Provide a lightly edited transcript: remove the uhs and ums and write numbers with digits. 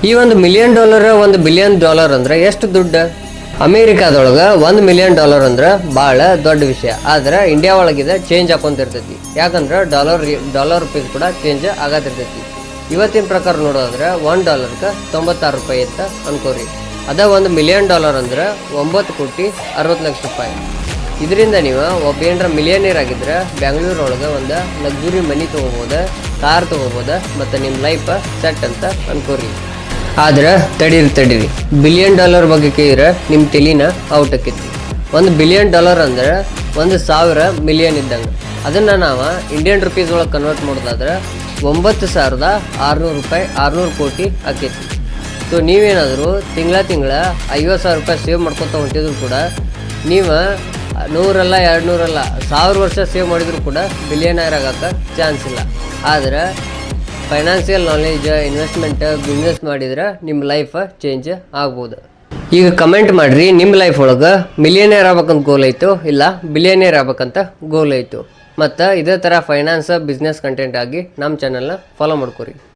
ಈ $1 million $1 billion ಅಂದ್ರೆ ಎಷ್ಟು ದುಡ್ಡು? ಅಮೇರಿಕಾದೊಳಗೆ $1 ಮಿಲಿಯನ್ ಅಂದ್ರೆ ಭಾಳ ದೊಡ್ಡ ವಿಷಯ. ಆದ್ರೆ ಇಂಡಿಯಾ ಒಳಗಿದೆ ಚೇಂಜ್ ಹಾಕೊಂತಿರ್ತೈತಿ. ಯಾಕಂದ್ರೆ ಡಾಲರ್ ರುಪೀಸ್ ಕೂಡ ಚೇಂಜ್ ಆಗತ್ತಿರ್ತೈತಿ. ಇವತ್ತಿನ ಪ್ರಕಾರ ನೋಡೋದ್ರೆ $1ಕ್ಕೆ 96 ರೂಪಾಯಿ ಅಂತ ಅನ್ಕೋರಿ. ಅದ $1 ಮಿಲಿಯನ್ ಅಂದ್ರೆ 9,60,00,000 ರೂಪಾಯಿ. ಇದರಿಂದ ನೀವು ಒಬ್ಬ ಏನರ ಮಿಲಿಯನೇರ್ ಆಗಿದ್ರೆ ಬೆಂಗಳೂರೊಳಗೆ ಒಂದು ಲಕ್ಸುರಿ ಮನಿ ತೊಗೋಬೋದು, ಕಾರ್ ತೊಗೋಬೋದು, ಮತ್ತು ನಿಮ್ಮ ಲೈಫ್ ಸೆಟ್ ಅಂತ ಅನ್ಕೋರಿ. ಆದ್ರೆ ತಡೀರಿ $1 ಬಿಲಿಯನ್ ಬಗ್ಗೆ ಕೇಳಿದ್ರೆ ನಿಮ್ಮ ತಲೆನ ಔಟ್ ಆಕೈತಿ. $1 ಬಿಲಿಯನ್ ಅಂದ್ರೆ 1,000 ಮಿಲಿಯನ್ ಇದ್ದಂಗೆ. ಅದನ್ನು ನಾವು ಇಂಡಿಯನ್ ರುಪೀಸ್ ಒಳಗೆ ಕನ್ವರ್ಟ್ ಮಾಡೋದಾದ್ರೆ 9,600 ರೂಪಾಯಿ, 600 ಕೋಟಿ ಆಕೈತಿ. ಸೊ ನೀವೇನಾದರೂ ತಿಂಗಳ $50,000 ರೂಪಾಯಿ ಸೇವ್ ಮಾಡ್ಕೊತ ಹೊಂಟಿದ್ರು ಕೂಡ ನೀವು 100 ಅಲ್ಲ 200 ಅಲ್ಲ 1000 ವರ್ಷ ಸೇವ್ ಮಾಡಿದ್ರು ಕೂಡ ಬಿಲಿಯನರ್ ಆಗಕ್ಕೆ ಚಾನ್ಸ್ ಇಲ್ಲ. ಆದರೆ ಫೈನಾನ್ಷಿಯಲ್ ನಾಲೆಜ್, ಇನ್ವೆಸ್ಟ್ಮೆಂಟ್, ಬಿಸ್ನೆಸ್ ಮಾಡಿದ್ರೆ ನಿಮ್ಮ ಲೈಫ್ ಚೇಂಜ್ ಆಗ್ಬೋದು. ಈಗ ಕಮೆಂಟ್ ಮಾಡಿರಿ, ನಿಮ್ಮ ಲೈಫ್ ಒಳಗೆ ಮಿಲಿಯನೇರ್ ಆಗ್ಬೇಕಂತ ಗೋಲ್ ಐತು ಇಲ್ಲ ಬಿಲಿಯನೇರ್ ಆಗ್ಬೇಕಂತ ಗೋಲ್ ಐತು. ಮತ್ತು ಇದೇ ಥರ ಫೈನಾನ್ಸ್ ಬಿಸ್ನೆಸ್ ಕಂಟೆಂಟ್ ಆಗಿ ನಮ್ಮ ಚಾನಲ್ನ ಫಾಲೋ ಮಾಡ್ಕೊರಿ.